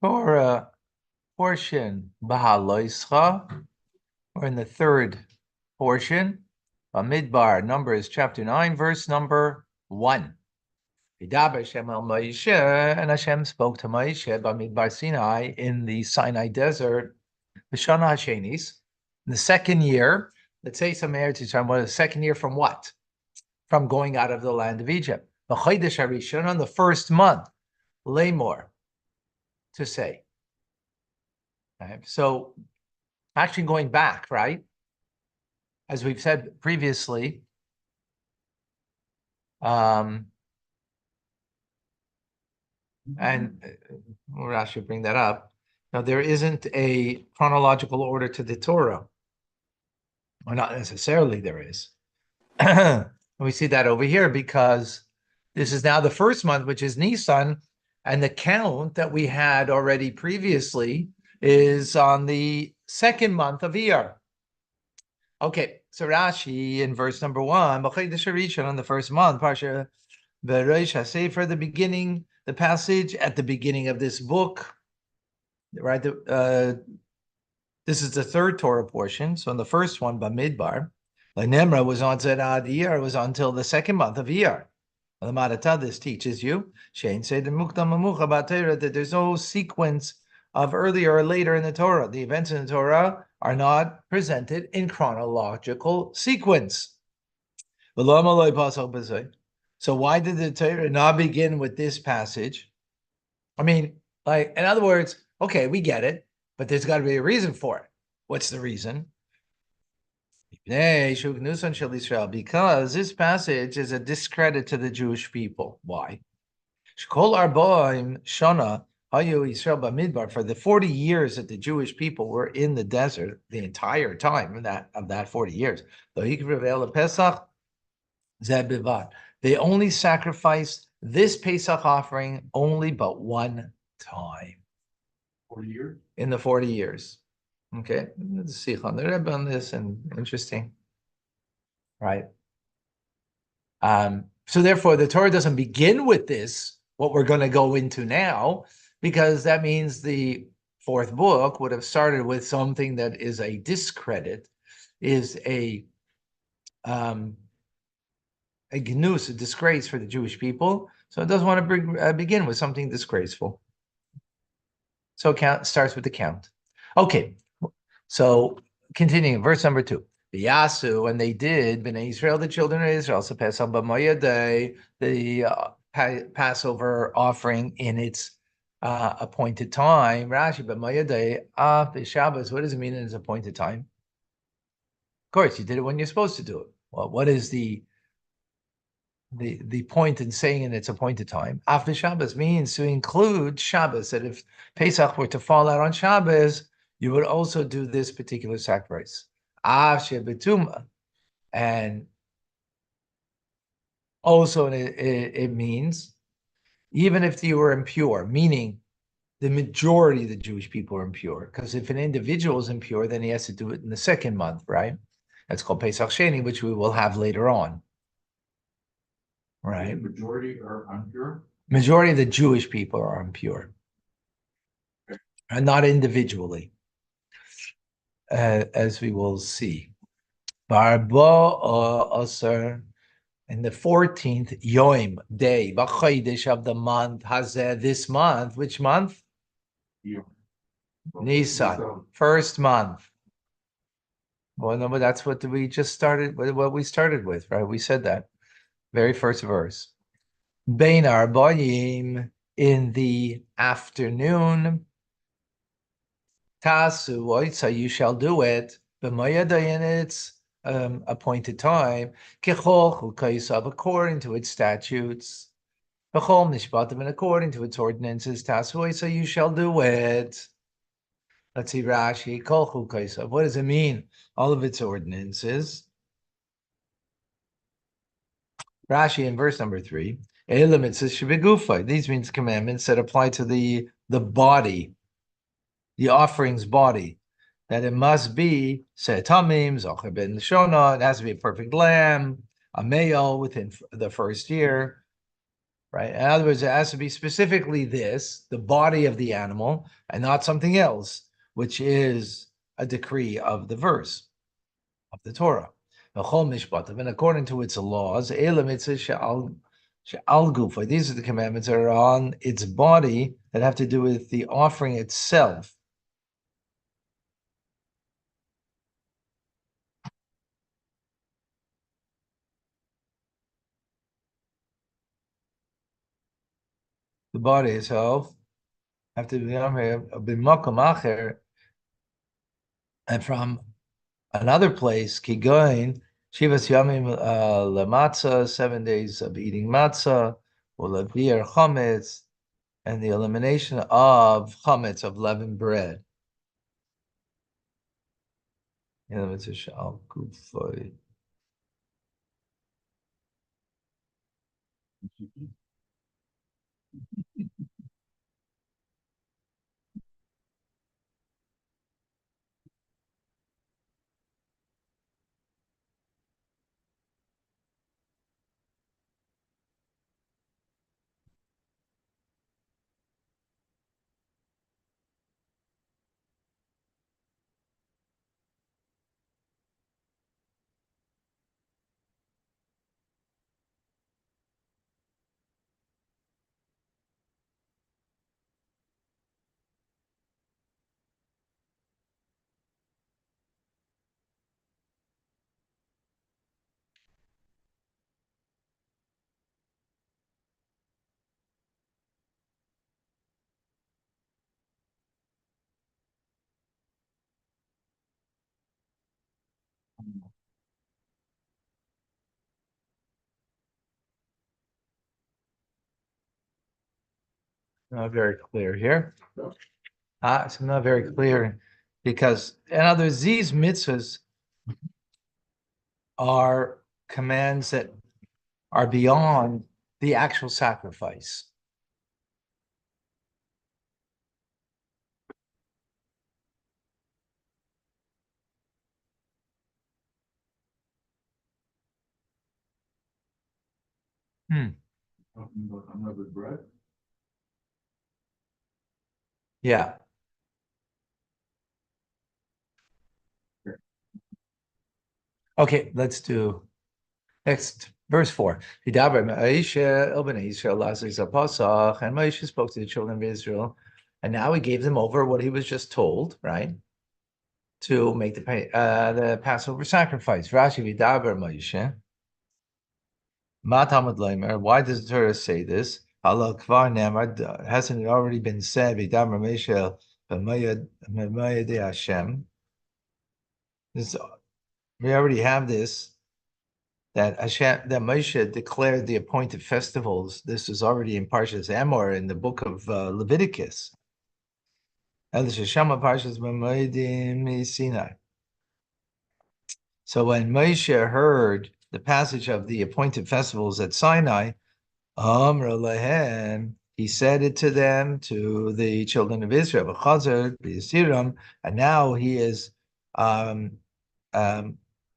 Torah portion, Behaaloscha. We're in the third portion, Midbar, Numbers chapter 9, verse number 1. Vidaber Hashem el Moshe, and Hashem spoke to Moshe Bamidbar Sinai in the Sinai desert, B'shana Hashenis, in the second year. Let's say some Eretz Yisrael, what is the second year from what? From going out of the land of Egypt. B'chodesh harishon, on the first month, Lamor, to say. Right? So, actually going back, right? As we've said previously, and I should bring that up. Now, there isn't a chronological order to the Torah, or not necessarily there is. We see that over here because this is now the first month, which is Nisan, and the count that we had already previously is on the second month of Iyar. Okay, so Rashi in verse number 1, on the first month, Parsha Bereish HaSefer, the beginning, the passage at the beginning of this book, right? This is the third Torah portion. So in the first one, Bamidbar, Nemra was on Zerad Iyar, was until the second month of Iyar. The Maratah, this teaches you, that there's no sequence of earlier or later in the Torah. The events in the Torah are not presented in chronological sequence. So why did the Torah not begin with this passage? I mean, like, in other words, okay, we get it, but there's got to be a reason for it. What's the reason? Because this passage is a discredit to the Jewish people. Why? For the 40 years that the Jewish people were in the desert, the entire time of that 40 years, they only sacrificed this Pesach offering only but one time. 40 years? In the 40 years. Okay, let's see on the Rebbe on this, and interesting, right? So therefore, the Torah doesn't begin with this, what we're going to go into now, because that means the fourth book would have started with something that is a discredit, is a gnus, a disgrace for the Jewish people. So it doesn't want to begin with something disgraceful. So count starts with the count. Okay, so continuing, verse number 2. The Yasu, and they did, Bnei Israel, the children of Israel, so Pesach b'Moed, the Passover offering in its appointed time. Rashi b'Moed, the Shabbos. What does it mean in its appointed time? Of course, you did it when you're supposed to do it. Well, what is the point in saying in its appointed time? After Shabbos means to include Shabbos, that if Pesach were to fall out on Shabbos, you would also do this particular sacrifice. And also it means even if you were impure, meaning the majority of the Jewish people are impure, because if an individual is impure, then he has to do it in the second month, right? That's called Pesach Sheni, which we will have later on. Right? The majority are impure? Majority of the Jewish people are impure. And not individually, as we will see. Barbo Asr, in the 14th Yom day, B'chodesh of the month, Hazeh, this month, which month? Yeah. Nisan, first month. Well, no, but that's what we just started, what we started with, right? We said that. Very first verse. Bein Arbayim, in the afternoon. Tasu oitza, you shall do it. B'mayada, in its appointed time. Kechol chukaisav, according to its statutes. B'chol mishpatim, and according to its ordinances. Tasu oitza, you shall do it. Let's see Rashi. Kol chukaisav. What does it mean? All of its ordinances. Rashi in verse number 3. These means commandments that apply to the body, the offering's body, that it must be setamim, zocher ben shona, it has to be a perfect lamb, a male within the first year, right? In other words, it has to be specifically this, the body of the animal, and not something else, which is a decree of the verse of the Torah. And according to its laws, these are the commandments that are on its body that have to do with the offering itself. The body itself have to be and from another place, Kigoin, Shivas Yamim Lamatzah, 7 days of eating matzah, or Levir Chametz, and the elimination of chametz, of leavened bread. Not very clear here. It's not very clear because, in other words, these mitzvahs are commands that are beyond the actual sacrifice. Talking about unleavened bread. Yeah. Okay, let's do next verse 4. And Moshe spoke to the children of Israel, and now he gave them over what he was just told, right? To make the Passover sacrifice. Rashi Vidaber Moshe. Why does the Torah say this? Hasn't it already been said? Vidaber Moshe b'mayadei Hashem. We already have this. That Hashem, that Moshe declared the appointed festivals. This is already in Parshas Emor in the book of Leviticus. So when Moshe heard the passage of the appointed festivals at Sinai, he said it to them, to the children of Israel, and now he is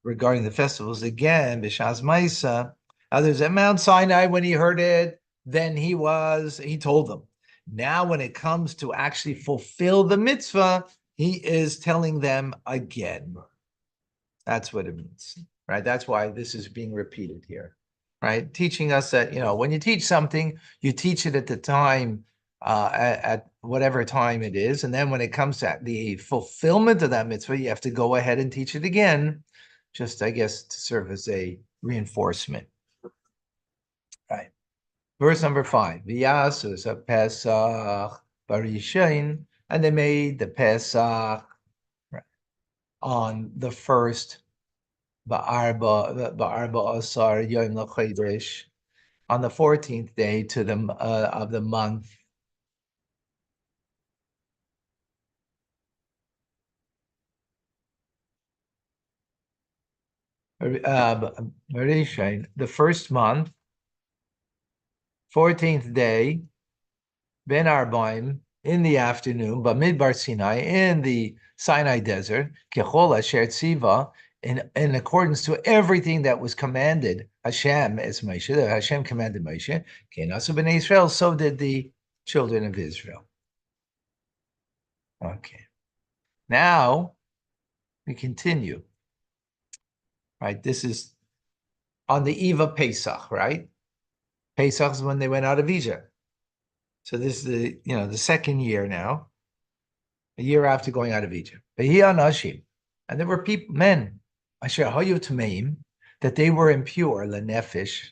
regarding the festivals again, B'Shas Maisa. Others at Mount Sinai, when he heard it, then he told them. Now, when it comes to actually fulfill the mitzvah, he is telling them again. That's what it means, right? That's why this is being repeated here, right? Teaching us that, when you teach something, you teach it at the time, at whatever time it is. And then when it comes to the fulfillment of that mitzvah, you have to go ahead and teach it again, just, I guess, to serve as a reinforcement. Right. Verse number 5. V'yasus a Pesach barishain, and they made the Pesach on the first ba'arba asar yom l'chodesh, on the 14th day to the of the month. The first month, 14th day, Ben Arbaim, in the afternoon, but Midbar Sinai, in the Sinai desert, Kechol Asher Tziva, in accordance to everything that was commanded Hashem as Moshe, that Hashem commanded Moshe, Kenasu b'nei Israel, so did the children of Israel. Okay. Now we continue. Right, this is on the eve of Pesach, right? Pesach is when they went out of Egypt. So this is the second year now, a year after going out of Egypt. And there were men, asher hayu tameim, that they were impure, lenefesh,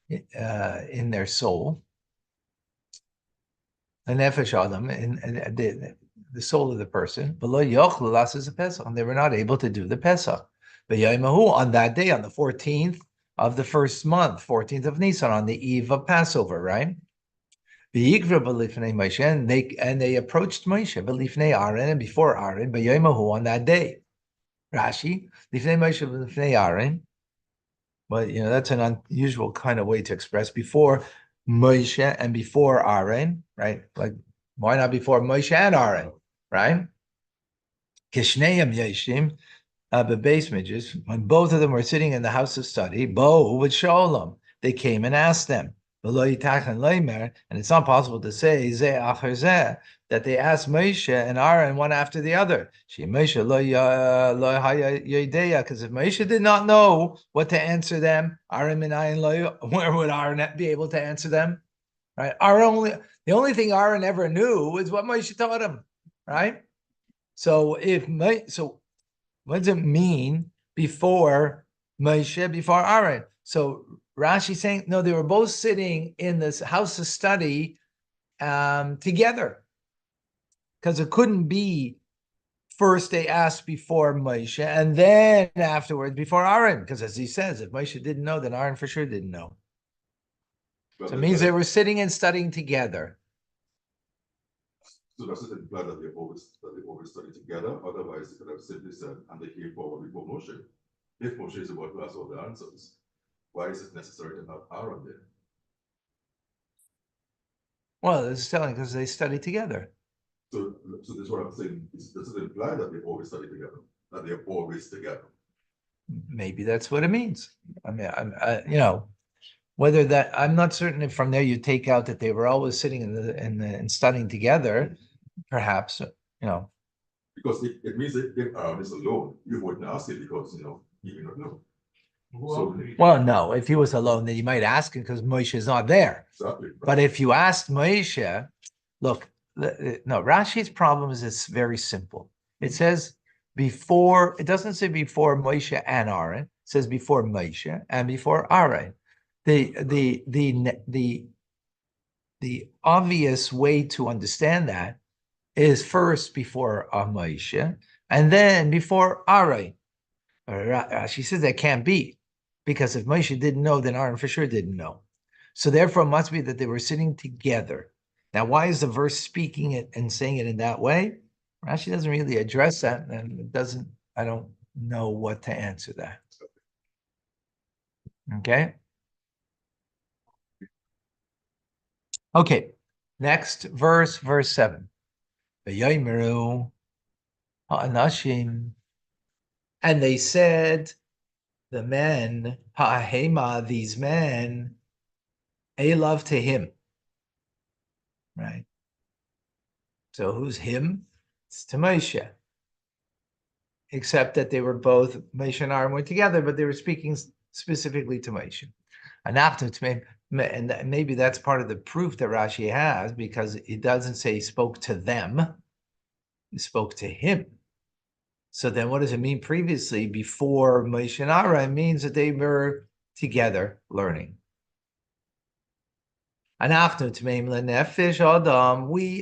in their soul, lenefesh adam, in the soul of the person, below yochlu lasas Pesach, and they were not able to do the Pesach. On that day, on the 14th of the first month, 14th of Nisan, on the eve of Passover, right? And they approached Moshe, b'lifnei Aaron, and before Aaron, on that day. Rashi, lifnei Moshe b'lifnei Aaron. Well, that's an unusual kind of way to express before Moshe and before Aaron, right? Like, why not before Moshe and Aaron, right? Kishneim yeshim, base midges, when both of them were sitting in the house of study, Bo would show them. They came and asked them. And it's not possible to say that they asked Moshe and Aaron one after the other. Because if Moshe did not know what to answer them, where would Aaron be able to answer them? Right? The only thing Aaron ever knew was what Moshe taught him. Right? So what does it mean before Moshe, before Aaron? So Rashi saying, no, they were both sitting in this house of study together. Because it couldn't be first they asked before Moshe and then afterwards before Aaron. Because as he says, if Moshe didn't know, then Aaron for sure didn't know. So it means they were sitting and studying together. So does it imply that they always study together? Otherwise, they could have simply said, and they came forward before Moshe. If Moshe is about to ask all the answers, why is it necessary to have Aaron there? Well, it's telling because they study together. So this is what I'm saying. Does it imply that they always study together? That they're always together? Maybe that's what it means. I mean, whether that, I'm not certain if from there you take out that they were always sitting and studying together, perhaps, Because it means that if Aaron is alone, you wouldn't ask it because, he may not know. Well, no, if he was alone, then you might ask him because Moshe is not there. Exactly. Right. But if you asked Moshe, look, no, Rashi's problem is it's very simple. It says before, it doesn't say before Moshe and Aaron, it says before Moshe and before Aaron. The obvious way to understand that is first before Moshe and then before Aaron. She says that can't be, because if Moshe didn't know, then Aaron for sure didn't know. So therefore, it must be that they were sitting together. Now, why is the verse speaking it and saying it in that way? Rashi doesn't really address that, and it doesn't. I don't know what to answer that. Okay. Okay. Next verse, verse 7. V'yomeru ha'anashim. And they said, the men, ha'ahema, these men, love to him. Right? So who's him? It's to Moshe. Except that they were both, Moshe and Aaron were together, but they were speaking specifically to Moshe. And maybe that's part of the proof that Rashi has, because it doesn't say he spoke to them, he spoke to him. So then what does it mean previously before Moshe and Aaron? It means that they were together learning. We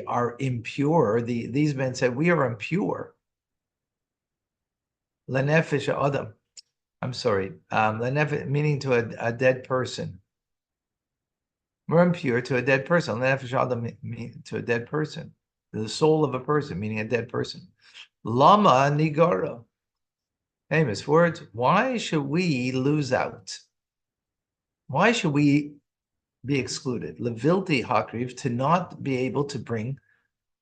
are impure. These men said, we are impure. Lenefesh Adam. I'm sorry. Lenefesh, meaning to a dead person. We're impure to a dead person. Lenefesh Adam, to a dead person. The soul of a person, meaning a dead person. Lama nigara. Famous words. Why should we lose out? Why should we be excluded? Levilti hakriv, to not be able to bring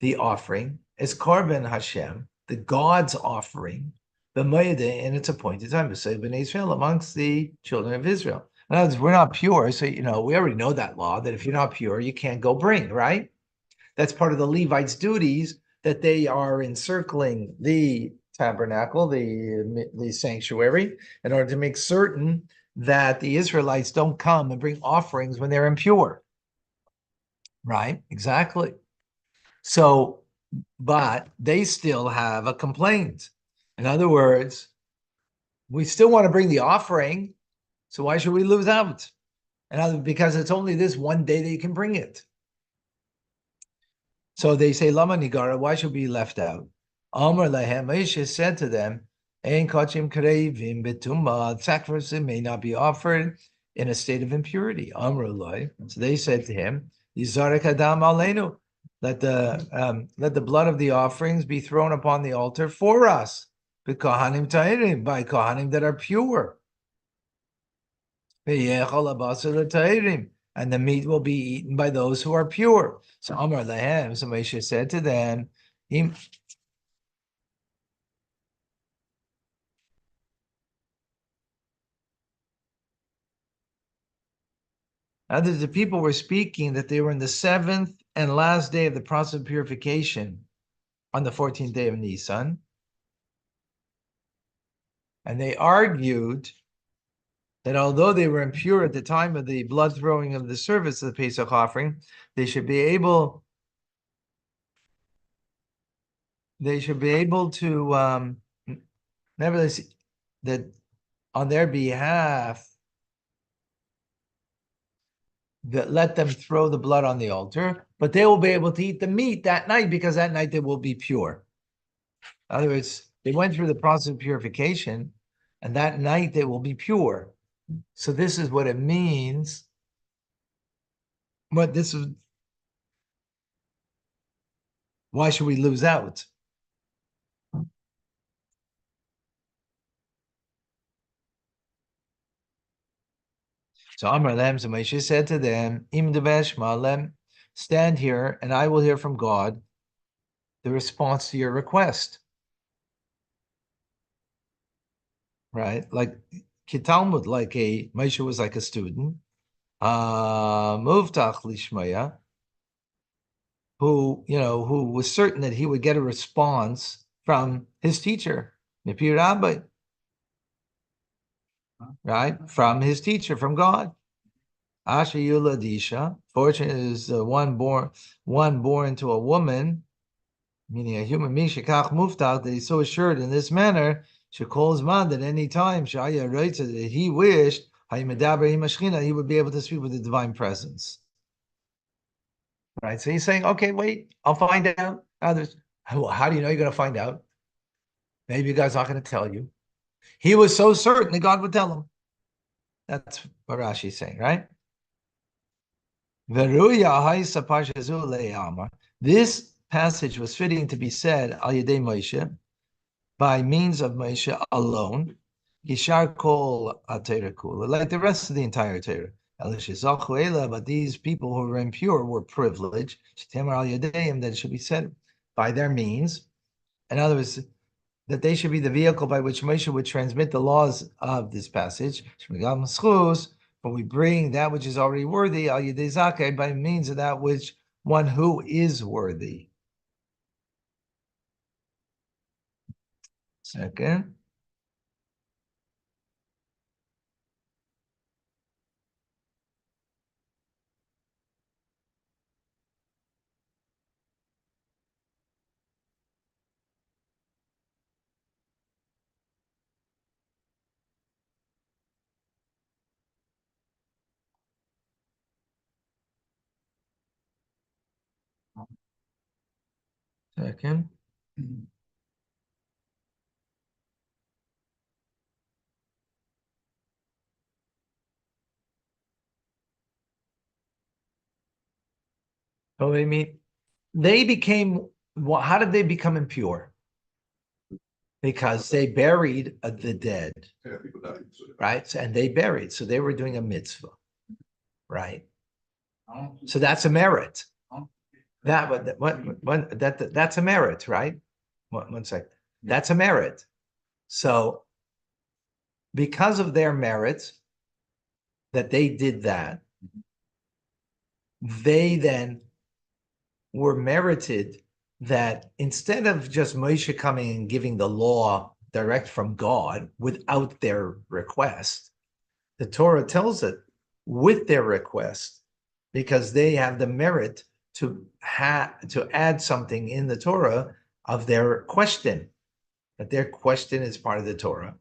the offering as korban Hashem, the God's offering, the Moedah in its appointed time to say Bnei Israel amongst the children of Israel. In other words, we're not pure, so we already know that law that if you're not pure, you can't go bring, right? That's part of the Levites' duties, that they are encircling the tabernacle, the sanctuary, in order to make certain that the Israelites don't come and bring offerings when they're impure. Right? Exactly. So, but they still have a complaint. In other words, we still want to bring the offering, so why should we lose out? Because it's only this one day that you can bring it. So they say, Lama Nigara, why should we be left out? Amar Lahem, Moshe said to them, Ein Kachim Karevim Betumah, sacrifice may not be offered in a state of impurity. Amar Loi. So they said to him, Yizarek Adam Aleinu, let the blood of the offerings be thrown upon the altar for us, by Kohanim that are pure. And the meat will be eaten by those who are pure. So Amar Lahem, so Moshe said to them, the people were speaking that they were in the 7th and last day of the process of purification on the 14th day of Nisan. And they argued that although they were impure at the time of the blood throwing of the service of the Pesach offering, they should be able to nevertheless, that on their behalf, that let them throw the blood on the altar, but they will be able to eat the meat that night, because that night they will be pure. In other words, they went through the process of purification, and that night they will be pure. So this is what it means. But this is, why should we lose out? So Amar Lem, so Moshe said to them, Im devesh malem, stand here, and I will hear from God the response to your request. Right? Like Kitalmud, Moshe was like a student. Muvtach lishmaya, who was certain that he would get a response from his teacher, Nipi Rabbi. Right? From his teacher, from God. Asher Yuladisha, fortunate is one born to a woman, meaning a human being, Shekach Muftach, that he's so assured in this manner, Shekol Zman, that any time Shaya writes that he wished, he would be able to speak with the divine presence. Right? So he's saying, okay, wait, I'll find out. How do you know you're going to find out? Maybe God's not going to tell you. He was so certain that God would tell him. That's what Rashi's saying, right? This passage was fitting to be said al Yedei Moshe, by means of Moshe alone. Yishar kol Torah kula, like the rest of the entire Torah. But these people who were impure were privileged. That it should be said by their means. In other words, that they should be the vehicle by which Moshe would transmit the laws of this passage. But we bring that which is already worthy, al yedei zakeh, by means of that which one who is worthy. Second. Second. So I mean, how did they become impure? Because they buried the dead, Yeah, people died. right? And they buried, so they were doing a mitzvah, right? So that's a merit. That's a merit, right? One sec. That's a merit. So because of their merits, that they did that, they then were merited that instead of just Moshe coming and giving the law direct from God without their request, the Torah tells it with their request, because they have the merit to add something in the Torah of their question, that their question is part of the Torah.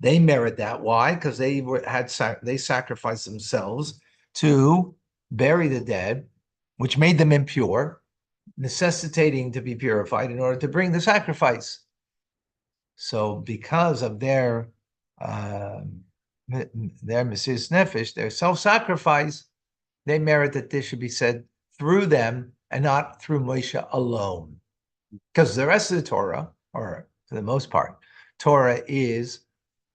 They merit that. Why? Because they sacrificed themselves to bury the dead, which made them impure, necessitating to be purified in order to bring the sacrifice. So because of their Mesiras Nefesh, their self-sacrifice, they merit that this should be said through them and not through Moshe alone. Because the rest of the Torah, or for the most part, Torah is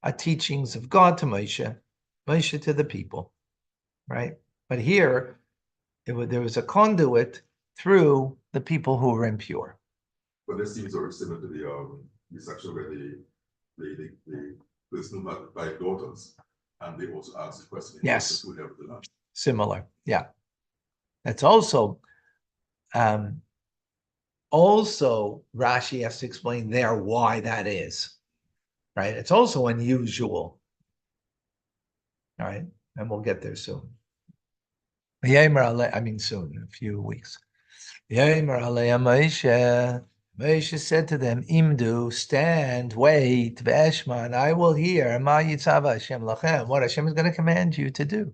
a teachings of God to Moshe, Moshe to the people, right? But here, there was a conduit through the people who were impure. But this seems very similar to the section where the person who had 5 daughters, and they also asked the question. Yes. Who left the land. Similar, yeah. That's also Rashi has to explain there why that is, right? It's also unusual, all right? And we'll get there soon. I mean soon, in a few weeks. Moshe said to them, Imdu, stand, wait, ve'eshma, and I will hear ma yitzava Hashem lachem, what Hashem is going to command you to do.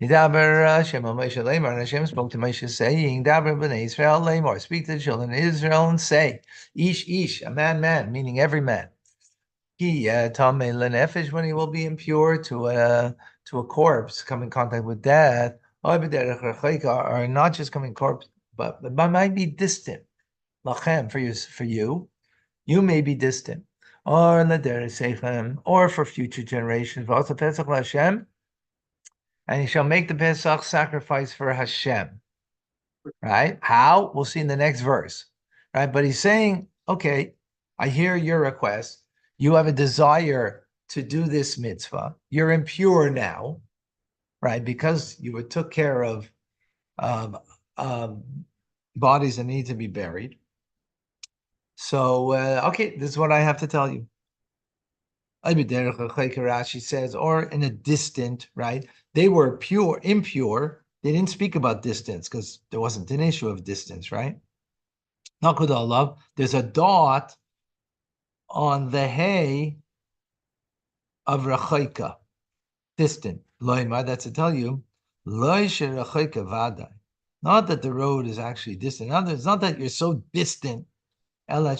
Yidaber Hashem al Moshe lemar, and Hashem spoke to Moshe saying, Daber b'nei Israel lemar, speak to the children of Israel and say, Ish, a man, meaning every man. He tamei lenefesh, when he will be impure to a corpse, come in contact with death, or not just coming corpse, but might be distant. Lachem, for you may be distant. Or or for future generations. Also Pesach Hashem, and he shall make the Pesach sacrifice for Hashem. Right? How? We'll see in the next verse. Right? But he's saying, okay, I hear your request. You have a desire to do this mitzvah. You're impure now, right? Because you took care of bodies that need to be buried. So, okay, this is what I have to tell you. Rashi says, or in a distant, right? They were impure. They didn't speak about distance because there wasn't an issue of distance, right? There's a dot on the hay of Rachaika, distant. That's to tell you, not that the road is actually distant. It's not that you're so distant, but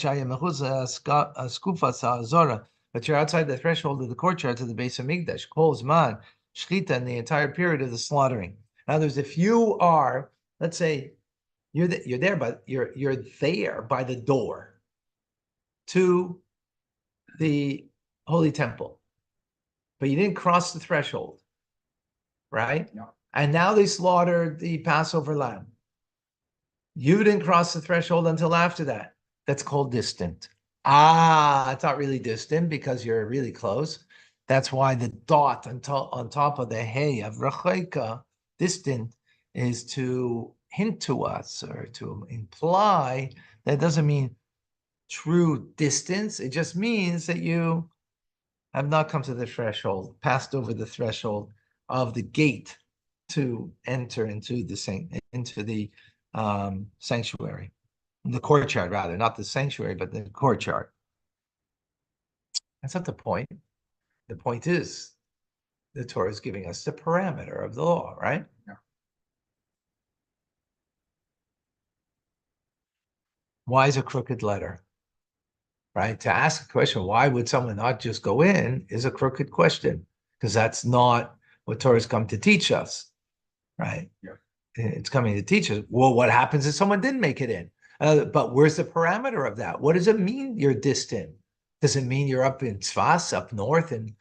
you're outside the threshold of the courtyard to the base of Migdash, Kol Zman, Shchita, in the entire period of the slaughtering. In other words, if you are, let's say, you're there by the door to the Holy Temple, but you didn't cross the threshold, right? Yeah. And now they slaughtered the Passover lamb. You didn't cross the threshold until after that. That's called distant. It's not really distant because you're really close. That's why the dot on top of the hay of Rachaika, distant, is to hint to us or to imply that doesn't mean true distance. It just means that you have not come to the threshold, passed over the threshold of the gate to enter into the sanctuary, the courtyard rather, not the sanctuary, but the courtyard. That's not the point. The point is the Torah is giving us the parameter of the law, right? Yeah. Why is a crooked letter? Right? To ask a question, why would someone not just go in, is a crooked question, because that's not what Torah's come to teach us, right? Yeah. It's coming to teach us, well, what happens if someone didn't make it in? But where's the parameter of that? What does it mean you're distant? Does it mean you're up in Tzfas, up north in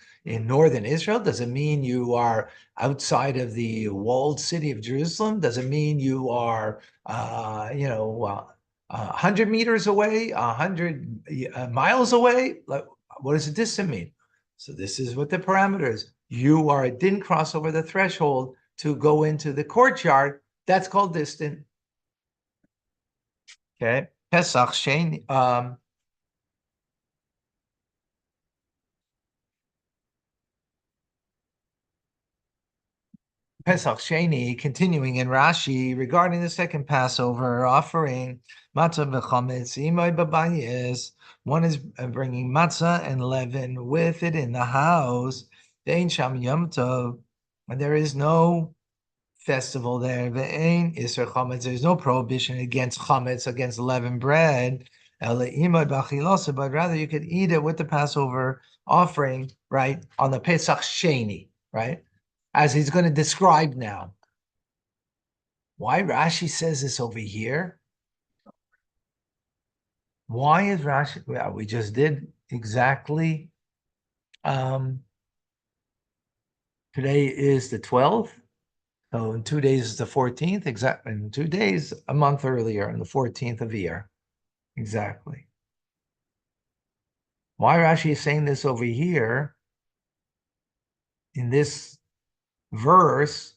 northern Israel? Does it mean you are outside of the walled city of Jerusalem? Does it mean you are, 100 meters away, 100 miles away? Like, what does a distant mean? So this is what the parameter is. You didn't cross over the threshold to go into the courtyard. That's called distant. Okay. Pesach Sheni. Pesach Sheni, continuing in Rashi regarding the second Passover offering, matzah v'chametz imay babayis. One is bringing matzah and leaven with it in the house. Ve'ein sham yom tov, and there is no festival there. Ve'ein iser chametz. There's no prohibition against chametz, against leavened bread. Ele imay b'achilasa, but rather you could eat it with the Passover offering, right, on the Pesach Sheni, right? As he's going to describe now. Why Rashi says this over here? Why is Rashi? Well, we just did exactly. Today is the 12th. So in 2 days is the 14th. Exactly. In 2 days, a month earlier, on the 14th of the year. Exactly. Why Rashi is saying this over here in this verse,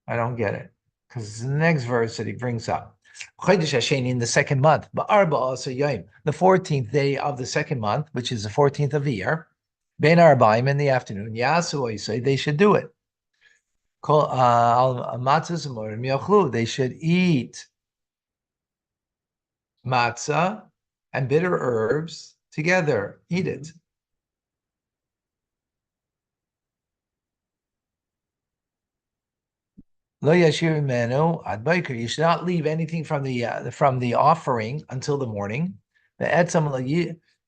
I don't get it. Because it's the next verse that he brings up. Chodesh Hasheni in the second month, the 14th day of the second month, which is the 14th of the year, Ben Arbaim in the afternoon, Yasu say they should do it. They should eat matzah and bitter herbs together. Eat it. Lo yashir menu ad baker. You should not leave anything from the offering until the morning. The etzam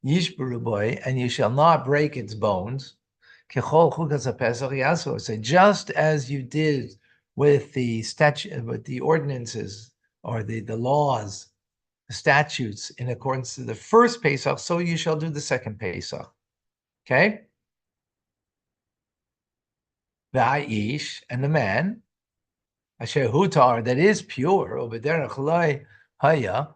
yishburu boy, and you shall not break its bones. Kechol chukas haPesach yasu. Say just as you did with the with the ordinances or the laws, the statutes in accordance to the first Pesach, so you shall do the second Pesach. Okay. The aish and the man. Asher hutar, that is pure, haya,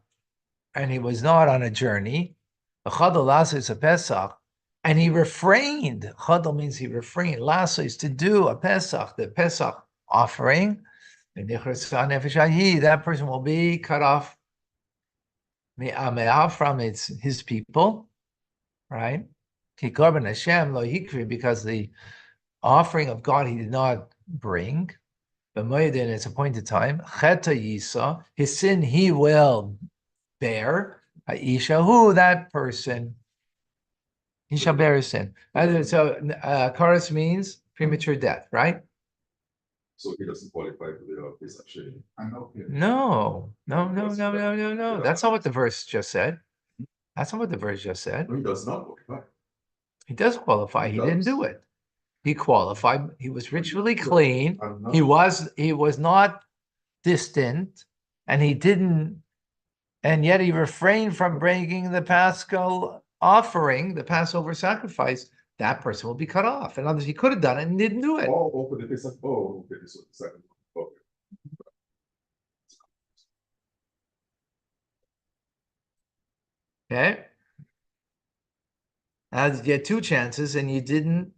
and he was not on a journey. Is a Pesach, and he refrained. Chadal means he refrained. Lasa is to do a Pesach, the Pesach offering. And that person will be cut off from his people, right? Because the offering of God he did not bring. But in its appointed time, Cheta Yisa, his sin he will bear. Aisha, who that person, he shall bear his sin. So, Karas means premature death, right? So he doesn't qualify for the Pesach Sheni. No. That's not what the verse just said. That's not what the verse just said. No, he does not qualify. He does qualify. He didn't do it. He qualified. He was ritually clean. He was not distant, and he didn't, and yet he refrained from bringing the Paschal offering, the Passover sacrifice. That person will be cut off. In other words, he could have done it and didn't do it. For the Pesach. Okay, this was the second one. Okay. Okay. Now you had 2 chances and you didn't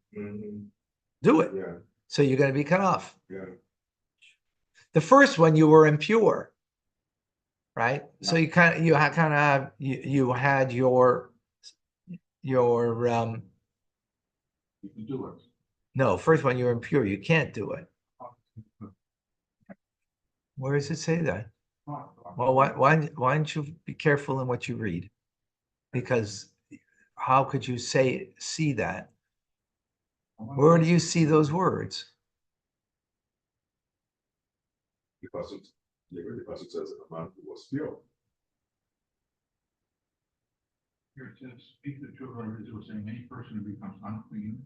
do it. Yeah. So you're going to be cut off. Yeah. The first one, you were impure, right? Yeah. So you had your You can do it. no, first one, you're impure. You can't do it. Where does it say that? Well, why don't you be careful in what you read? Because how could you see that? Where do you see those words? Because it says a man who was pure. Here it says, speak the truth, or Israel, saying any person who becomes unclean,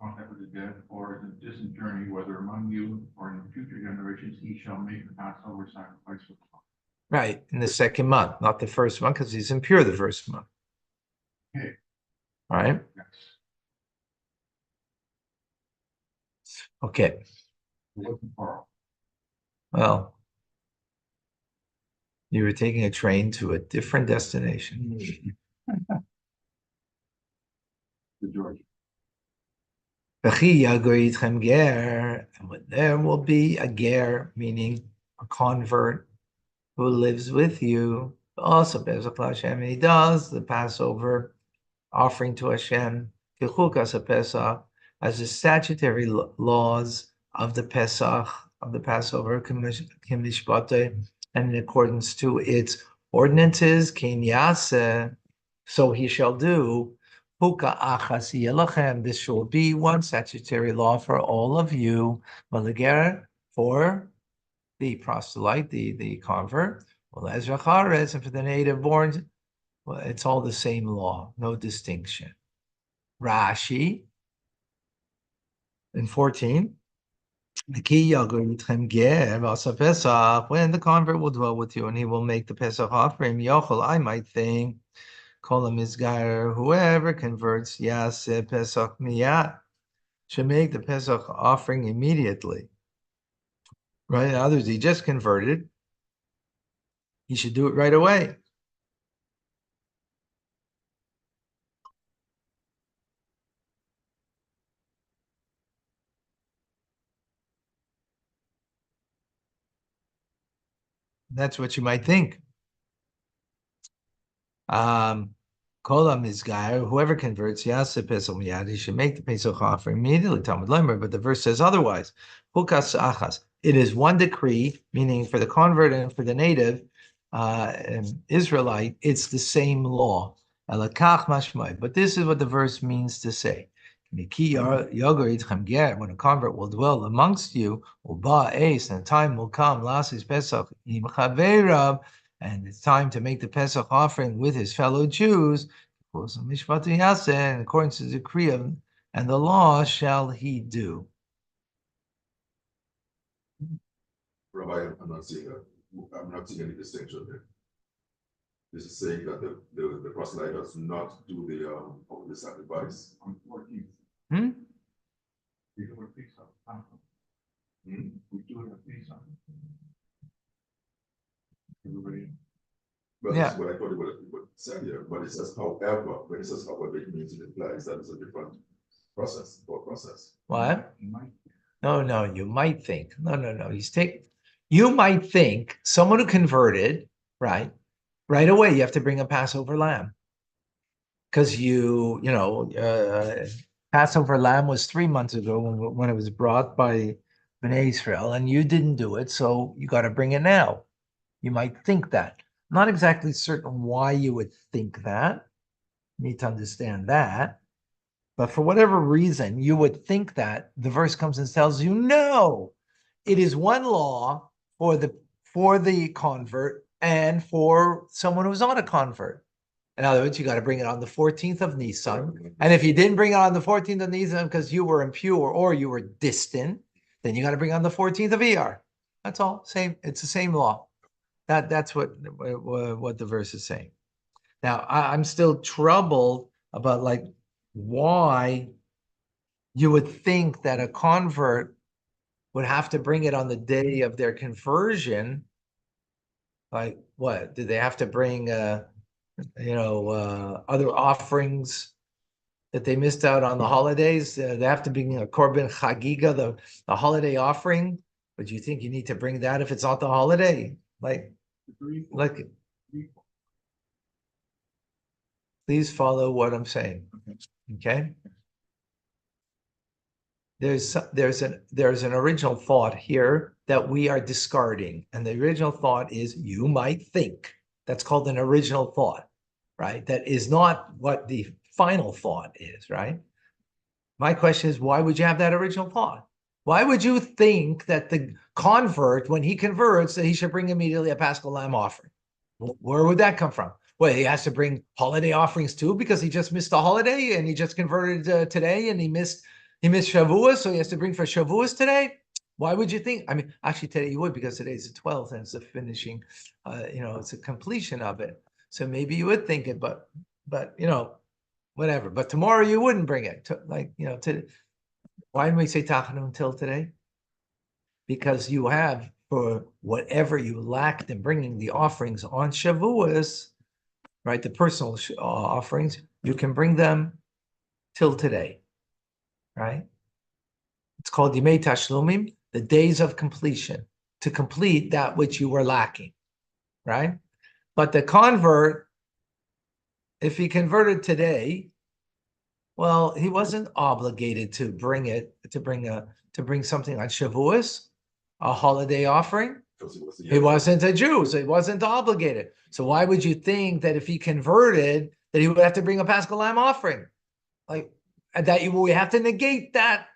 contact with the dead, or is a distant journey, whether among you or in future generations, he shall make the Passover sacrifice with God. Right, in the second month, not the first month, because he's impure the first month. Okay. All right. Yes. Okay. It wasn't Carl. Well, You were taking a train to a different destination. The Georgia. And there will be a ger, meaning a convert who lives with you. Also, Bezach Hashem, he does the Passover offering to Hashem, Pesach, as the statutory laws of the Pesach, of the Passover, and in accordance to its ordinances, so he shall do. This shall be one statutory law for all of you, for the proselyte, the convert, and for the native born. Well, it's all the same law, no distinction. Rashi in 14. When the convert will dwell with you and he will make the Pesach offering, I might think, whoever converts, Pesach miyat, should make the Pesach offering immediately. Right? In others, he just converted. He should do it right away. That's what you might think. Whoever converts, he should make the Pesach offering immediately. Talmud Lemmer, but the verse says otherwise. It is one decree, meaning for the convert and for the native Israelite, it's the same law. But this is what the verse means to say. When a convert will dwell amongst you, and the time will come, and it's time to make the Pesach offering with his fellow Jews, in accordance to the decree of and the law shall he do. Rabbi, I'm not seeing any distinction there. This is saying that the proselyte does not do the sacrifice. On 14th. Hmm? We do a Pesach. Hmm? We do it a Pesach. Everybody. But Yeah. that's what I thought it would say here. But it says, however, when it says however, it means it implies that it's a different process or process. What? You might. No, you might think. No. You might think someone who converted, right away, you have to bring a Passover lamb. Because Passover lamb was 3 months ago when it was brought by Bnei Israel, and you didn't do it, so you got to bring it now. You might think that. I'm not exactly certain why you would think that. You need to understand that. But for whatever reason, you would think that the verse comes and tells you, no, it is one law for the convert and for someone who's not a convert. In other words, you got to bring it on the 14th of Nisan. And if you didn't bring it on the 14th of Nisan because you were impure or you were distant, then you got to bring it on the 14th of Iyar. That's all. Same. It's the same law. That's what the verse is saying. Now, I'm still troubled about why you would think that a convert would have to bring it on the day of their conversion. Like what? Do they have to bring other offerings that they missed out on the holidays? They have to bring a Korban Chagiga, the holiday offering. But you think you need to bring that if it's not the holiday? Please follow what I'm saying. Okay. There's an original thought here that we are discarding, and the original thought is you might think. That's called an original thought, right? That is not what the final thought is, right? My question is, why would you have that original thought? Why would you think that the convert, when he converts, that he should bring immediately a Paschal lamb offering? Where would that come from? Well, he has to bring holiday offerings too because he just missed a holiday and he just converted today and he missed Shavuos, so he has to bring for Shavuos today. Why would you think? I mean, actually today you would because today's the 12th and it's a finishing, it's a completion of it. So maybe you would think it, but whatever. But tomorrow you wouldn't bring it. Why didn't we say Tachanun until today? Because you have for whatever you lacked in bringing the offerings on Shavuos, right? The personal offerings, you can bring them till today, right? It's called Yimei Tashlumim, the days of completion, to complete that which you were lacking, right? But the convert, if he converted today, well, he wasn't obligated to bring something on Shavuos, a holiday offering. He wasn't a Jew, so he wasn't obligated. So why would you think that if he converted, that he would have to bring a Paschal Lamb offering? Like that we have to negate that.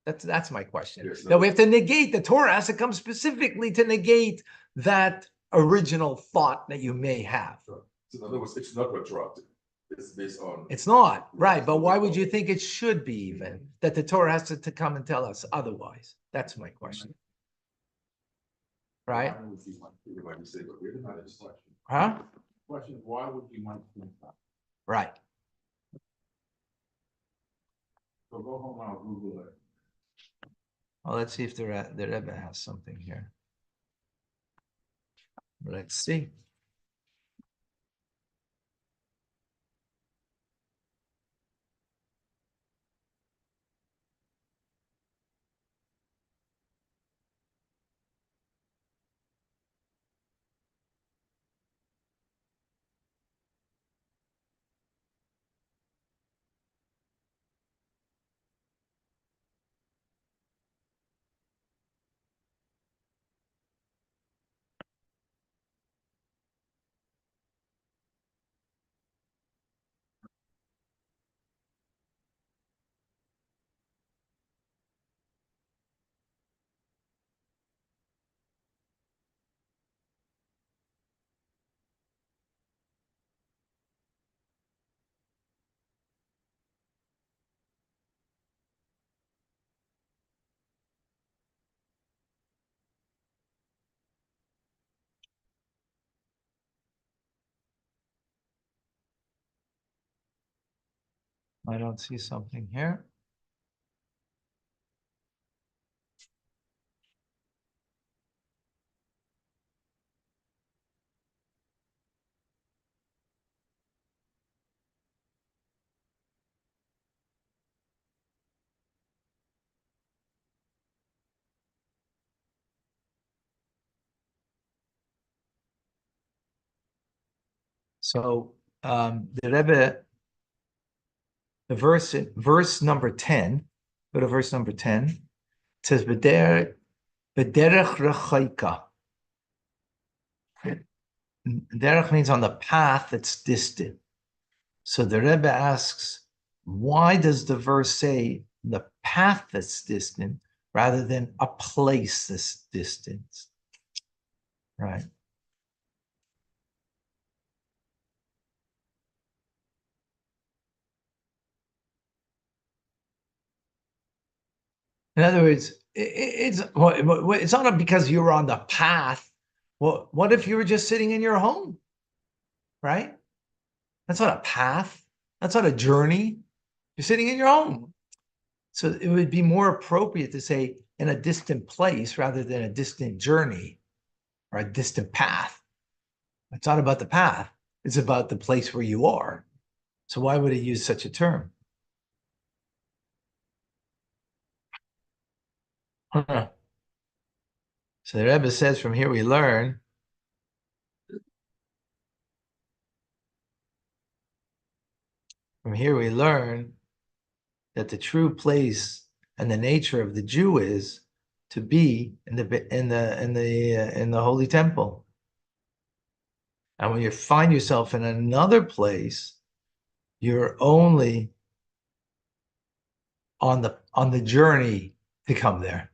That's my question. Yes, That we have to negate, the Torah has to come specifically to negate that original thought that you may have. So in other words, it's not retroactive. It's based on. It's not, right? But why would you think it should be even? That the Torah has to come and tell us otherwise? That's my question. Right? Why would you want to? When you say, but wait a minute, it's like- Huh? Question, why would you want to? Right. So go home and I'll Google it. Well, let's see if the Rebbe has something here. Let's see. I don't see something here. So the Rebbe, verse number 10, go to verse number 10, it says, B'derech rechaika. Derech means on the path that's distant. So the Rebbe asks, why does the verse say the path that's distant rather than a place that's distant? Right. In other words, it's not because you're on the path. Well, what if you were just sitting in your home? Right? That's not a path. That's not a journey. You're sitting in your home. So it would be more appropriate to say in a distant place rather than a distant journey or a distant path. It's not about the path. It's about the place where you are. So why would it use such a term? Huh. So the Rebbe says, from here we learn that the true place and the nature of the Jew is to be in the holy temple. And when you find yourself in another place, you're only on the journey to come there.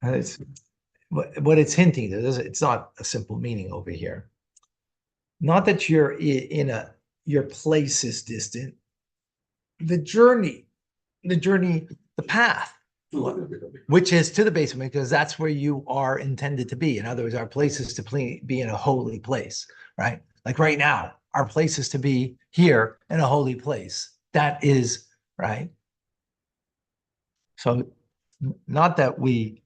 And it's what it's hinting to. It's not a simple meaning over here. Not that you're your place is distant. The journey, the path, which is to the basement, because that's where you are intended to be. In other words, our place is to be in a holy place, right? Like right now, our place is to be here in a holy place. That is right. So not that we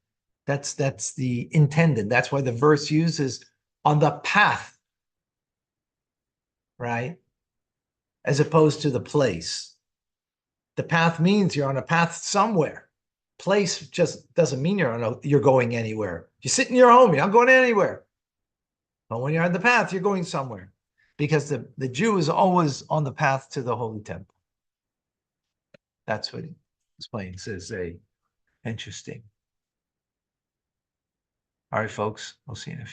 That's the intended. That's why the verse uses on the path, right? As opposed to the place. The path means you're on a path somewhere. Place just doesn't mean you're going anywhere. You sit in your home, you're not going anywhere. But when you're on the path, you're going somewhere. Because the Jew is always on the path to the Holy Temple. That's what he explains as a interesting. All right, folks, we'll see you in a few.